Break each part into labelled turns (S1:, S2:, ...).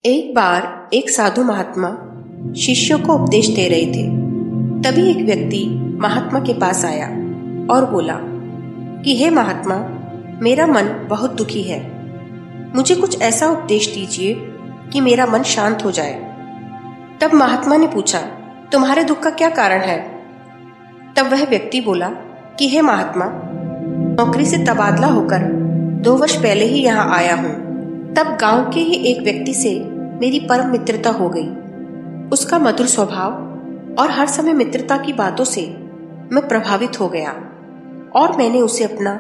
S1: एक बार एक साधु महात्मा शिष्यों को उपदेश दे रहे थे। तभी एक व्यक्ति महात्मा के पास आया और बोला कि हे महात्मा, मेरा मन बहुत दुखी है, मुझे कुछ ऐसा उपदेश दीजिए कि मेरा मन शांत हो जाए। तब महात्मा ने पूछा, तुम्हारे दुख का क्या कारण है? तब वह व्यक्ति बोला कि हे महात्मा, नौकरी से तबादला होकर 2 वर्ष पहले ही यहाँ आया हूँ। तब गांव के ही एक व्यक्ति से मेरी परम मित्रता हो गई। उसका मधुर स्वभाव और हर समय मित्रता की बातों से मैं प्रभावित हो गया और मैंने उसे अपना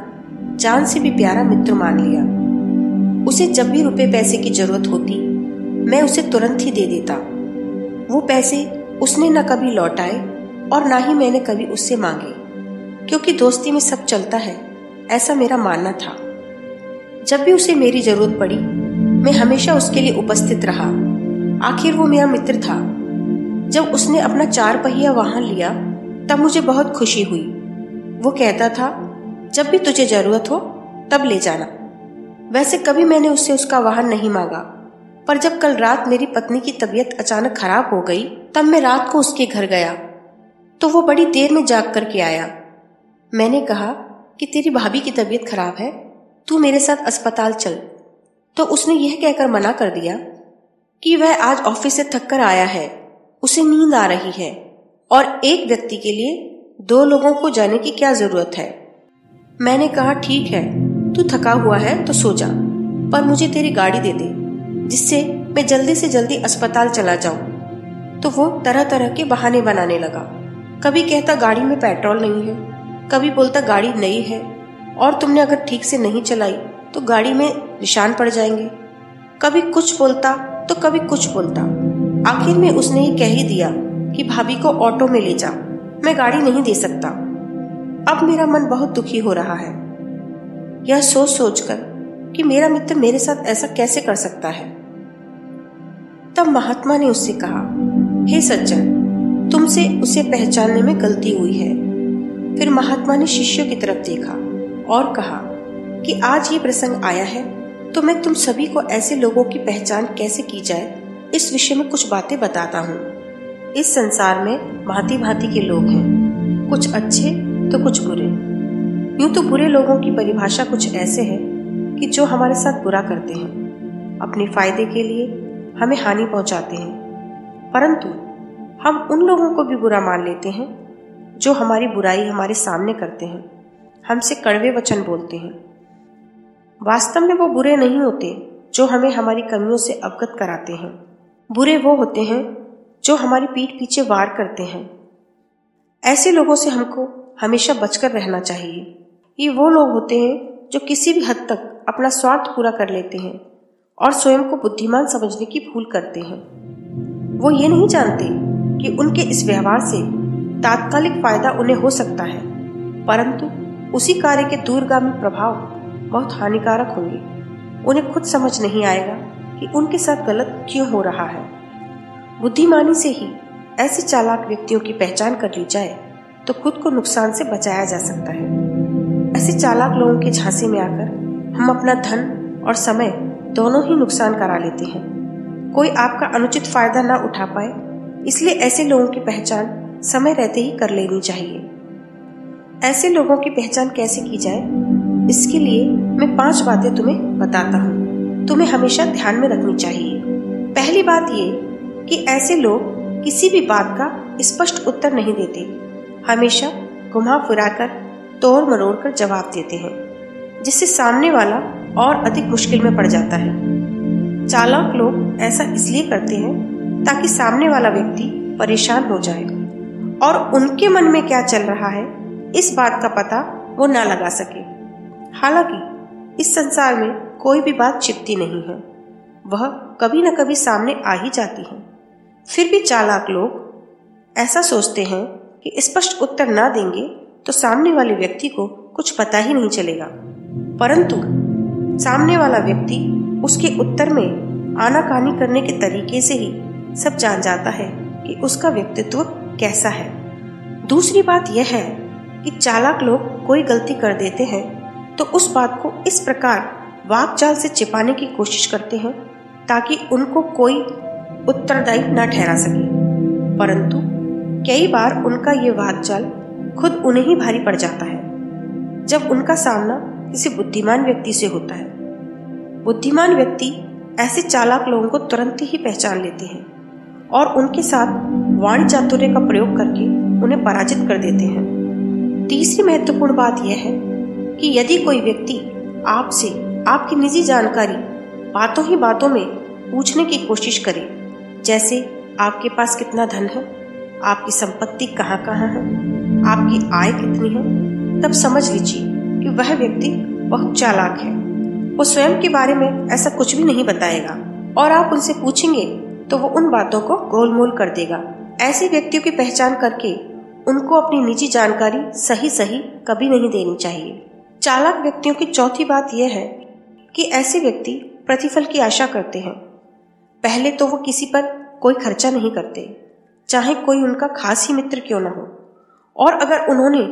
S1: जान से भी प्यारा मित्र मान लिया। उसे जब भी रुपए पैसे की जरूरत होती, मैं उसे तुरंत ही दे देता। वो पैसे उसने न कभी लौटाए और ना ही मैंने कभी उससे मांगे, क्योंकि दोस्ती में सब चलता है, ऐसा मेरा मानना था। जब भी उसे मेरी जरूरत पड़ी, मैं हमेशा उसके लिए उपस्थित रहा। आखिर वो मेरा मित्र था। जब उसने अपना 4 पहिया वाहन लिया, तब मुझे बहुत खुशी हुई। वो कहता था, जब भी तुझे जरूरत हो तब ले जाना। वैसे कभी मैंने उससे उसका वाहन नहीं मांगा, पर जब कल रात मेरी पत्नी की तबीयत अचानक खराब हो गई, तब मैं रात को उसके घर गया तो वो बड़ी देर में जाग करके आया। मैंने कहा कि तेरी भाभी की तबीयत खराब है, तू मेरे साथ अस्पताल चल। तो उसने यह कहकर मना कर दिया कि वह आज ऑफिस से थक कर आया है, उसे नींद आ रही है और एक व्यक्ति के लिए 2 लोगों को जाने की क्या जरूरत है। मैंने कहा, ठीक है, तू थका हुआ है तो सो जा, पर मुझे तेरी गाड़ी दे दे जिससे मैं जल्दी से जल्दी अस्पताल चला जाऊं। तो वो तरह तरह के बहाने बनाने लगा। कभी कहता गाड़ी में पेट्रोल नहीं है, कभी बोलता गाड़ी नई है और तुमने अगर ठीक से नहीं चलाई तो गाड़ी में निशान पड़ जाएंगे। कभी कुछ बोलता तो कभी कुछ बोलता। आखिर में उसने ये कह ही दिया कि भाभी को ऑटो में ले जा, मैं गाड़ी नहीं दे सकता। अब मेरा मन बहुत दुखी हो रहा है, यह सोच सोचकर कि मेरा मित्र मेरे साथ ऐसा कैसे कर सकता है। तब महात्मा ने उससे कहा, हे सज्जन, तुमसे उसे पहचानने में गलती हुई है। फिर महात्मा ने शिष्यों की तरफ देखा और कहा कि आज ये प्रसंग आया है तो मैं तुम सभी को ऐसे लोगों की पहचान कैसे की जाए, इस विषय में कुछ बातें बताता हूँ। इस संसार में भांति भांति के लोग हैं, कुछ अच्छे तो कुछ बुरे। यूं तो बुरे लोगों की परिभाषा कुछ ऐसे है कि जो हमारे साथ बुरा करते हैं, अपने फायदे के लिए हमें हानि पहुंचाते हैं, परंतु हम उन लोगों को भी बुरा मान लेते हैं जो हमारी बुराई हमारे सामने करते हैं, हमसे कड़वे वचन बोलते हैं। वास्तव में वो बुरे नहीं होते जो हमें हमारी कमियों से अवगत कराते हैं। बुरे वो होते हैं जो हमारी पीठ पीछे वार करते हैं। ऐसे लोगों से हमको हमेशा बचकर रहना चाहिए। ये वो लोग होते हैं जो किसी भी हद तक अपना स्वार्थ पूरा कर लेते हैं और स्वयं को बुद्धिमान समझने की भूल करते हैं। वो ये नहीं जानते कि उनके इस व्यवहार से तात्कालिक फायदा उन्हें हो सकता है, परंतु उसी कार्य के दूरगामी प्रभाव बहुत हानिकारक होंगे। उन्हें खुद समझ नहीं आएगा कि उनके साथ गलत क्यों हो रहा है। बुद्धिमानी से ही ऐसे चालाक व्यक्तियों की पहचान कर ली जाए तो खुद को नुकसान से बचाया जा सकता है। ऐसे चालाक लोगों के झांसे में आकर हम अपना धन और समय दोनों ही नुकसान करा लेते हैं। कोई आपका अनुचित फायदा ना उठा पाए, इसलिए ऐसे लोगों की पहचान समय रहते ही कर लेनी चाहिए। ऐसे लोगों की पहचान कैसे की जाए, इसके लिए मैं 5 बातें तुम्हें बताता हूँ, तुम्हें हमेशा ध्यान में रखनी चाहिए। पहली बात ये कि ऐसे लोग किसी भी बात का स्पष्ट उत्तर नहीं देते, हमेशा घुमा फिराकर तोड़ मरोड़ कर जवाब देते हैं, जिससे सामने वाला और अधिक मुश्किल में पड़ जाता है। चालाक लोग ऐसा इसलिए करते हैं ताकि सामने वाला व्यक्ति परेशान हो जाए और उनके मन में क्या चल रहा है इस बात का पता वो ना लगा सके। हालांकि इस संसार में कोई भी बात छिपती नहीं है, वह कभी न कभी सामने आ ही जाती है। फिर भी चालाक लोग ऐसा सोचते हैं कि स्पष्ट उत्तर ना देंगे तो सामने वाले व्यक्ति को कुछ पता ही नहीं चलेगा, परंतु सामने वाला व्यक्ति उसके उत्तर में आनाकानी करने के तरीके से ही सब जान जाता है कि उसका व्यक्तित्व कैसा है। दूसरी बात यह है कि चालाक लोग कोई गलती कर देते हैं तो उस बात को इस प्रकार वाकजाल से छिपाने की कोशिश करते हैं ताकि उनको कोई उत्तरदायी न ठहरा सके, परंतु कई बार उनका ये वादचाल खुद उन्हें ही भारी पड़ जाता है जब उनका सामना किसी बुद्धिमान व्यक्ति से होता है। बुद्धिमान व्यक्ति ऐसे चालाक लोगों को तुरंत ही पहचान लेते हैं और उनके साथ वाणी चातुर्य का प्रयोग करके उन्हें पराजित कर देते हैं। तीसरी महत्वपूर्ण बात यह है कि यदि कोई व्यक्ति आपसे आपकी निजी जानकारी बातों ही बातों में पूछने की कोशिश करे, जैसे आपके पास कितना धन है, आपकी संपत्ति कहाँ कहाँ है, आपकी आय कितनी है, तब समझ लीजिए कि वह व्यक्ति बहुत चालाक है। वो स्वयं के बारे में ऐसा कुछ भी नहीं बताएगा और आप उनसे पूछेंगे तो वो उन बातों को गोलमोल कर देगा। ऐसे व्यक्तियों की पहचान करके उनको अपनी निजी जानकारी सही कभी नहीं देनी चाहिए। चालाक व्यक्तियों की चौथी बात यह है कि ऐसे व्यक्ति प्रतिफल की आशा करते हैं। पहले तो वो किसी पर कोई खर्चा नहीं करते, चाहे कोई उनका खास ही मित्र क्यों न हो, और अगर उन्होंने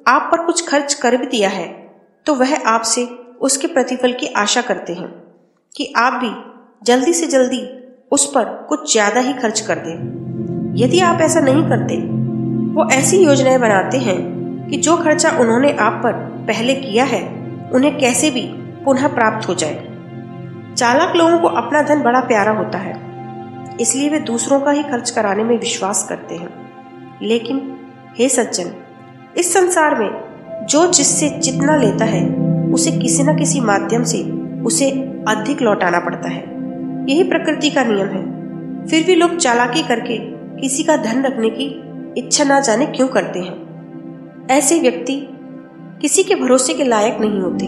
S1: आप पर कुछ खर्च कर भी दिया है तो वह आपसे उसके प्रतिफल की आशा करते हैं कि आप भी जल्दी से जल्दी उस पर कुछ ज्यादा ही खर्च कर दें। यदि आप ऐसा नहीं करते, वो ऐसी योजनाएं बनाते हैं कि जो खर्चा उन्होंने आप पर पहले किया है उन्हें कैसे भी पुनः प्राप्त हो जाए। चालाक लोगों को अपना धन बड़ा प्यारा होता है, इसलिए वे दूसरों का ही खर्च कराने में विश्वास करते हैं। लेकिन हे सज्जन, इस संसार में जो जिससे जितना लेता है उसे किसी न किसी माध्यम से उसे अधिक लौटाना पड़ता है। यही प्रकृति का नियम है। फिर भी लोग चालाकी करके किसी का धन रखने की इच्छा ना जाने क्यों करते हैं। ऐसे व्यक्ति किसी के भरोसे के लायक नहीं होते।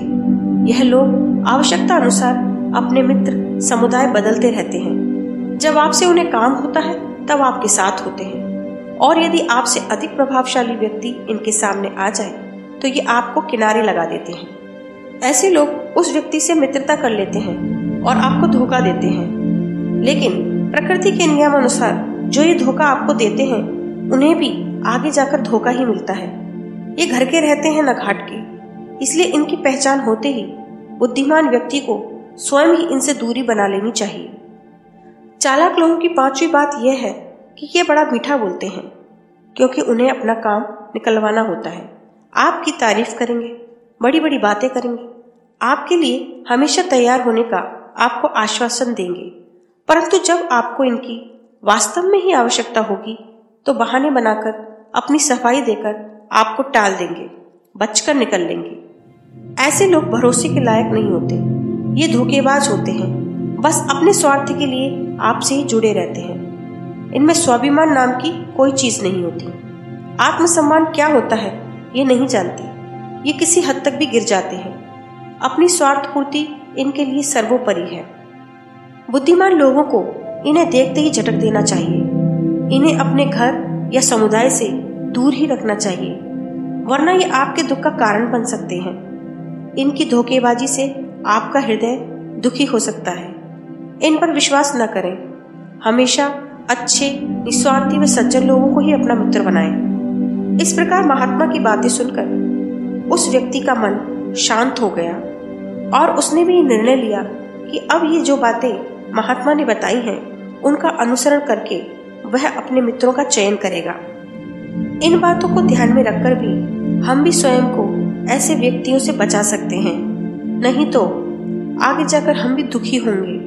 S1: यह लोग आवश्यकता अनुसार अपने मित्र समुदाय बदलते रहते हैं। जब आपसे उन्हें काम होता है तब आपके साथ होते हैं, और यदि आपसे अधिक प्रभावशाली व्यक्ति इनके सामने आ जाए तो ये आपको किनारे लगा देते हैं। ऐसे लोग उस व्यक्ति से मित्रता कर लेते हैं और आपको धोखा देते हैं, लेकिन प्रकृति के नियम अनुसार जो ये धोखा आपको देते हैं उन्हें भी आगे जाकर धोखा ही मिलता है। ये घर के रहते हैं न घाट के, इसलिए इनकी पहचान होते ही बुद्धिमान व्यक्ति को स्वयं ही इनसे दूरी बना लेनी चाहिए। चालाक लोगों की पांचवी बात यह है कि ये बड़ा मीठा बोलते हैं, क्योंकि उन्हें अपना काम निकलवाना होता है। आपकी तारीफ करेंगे, बड़ी बड़ी बातें करेंगे, आपके लिए हमेशा तैयार होने का आपको आश्वासन देंगे, परंतु जब आपको इनकी वास्तव में ही आवश्यकता होगी तो बहाने बनाकर अपनी सफाई देकर आपको टाल देंगे, बचकर निकल लेंगे। ऐसे लोग भरोसे के लायक नहीं होते। ये धोखेबाज होते हैं, बस अपने स्वार्थ के लिए आपसे ही जुड़े रहते हैं। इनमें स्वाभिमान नाम की कोई चीज नहीं होती। आत्मसम्मान क्या होता है ये नहीं जानती। ये किसी हद तक भी गिर जाते हैं। अपनी स्वार्थ पूर्ति इनके लिए सर्वोपरि है। बुद्धिमान लोगों को इन्हें देखते ही झटक देना चाहिए। इन्हें अपने घर या समुदाय से दूर ही रखना चाहिए, वरना ये आपके दुख का कारण बन सकते हैं। इनकी धोखेबाजी से आपका हृदय दुखी हो सकता है। इन पर विश्वास न करें। हमेशा अच्छे, निस्वार्थी व सज्जन लोगों को ही अपना मित्र बनाएं। इस प्रकार महात्मा की बातें सुनकर उस व्यक्ति का मन शांत हो गया और उसने भी निर्णय लिया कि अब ये जो बातें महात्मा ने बताई हैं उनका अनुसरण करके वह अपने मित्रों का चयन करेगा। इन बातों को ध्यान में रखकर भी हम भी स्वयं को ऐसे व्यक्तियों से बचा सकते हैं, नहीं तो आगे जाकर हम भी दुखी होंगे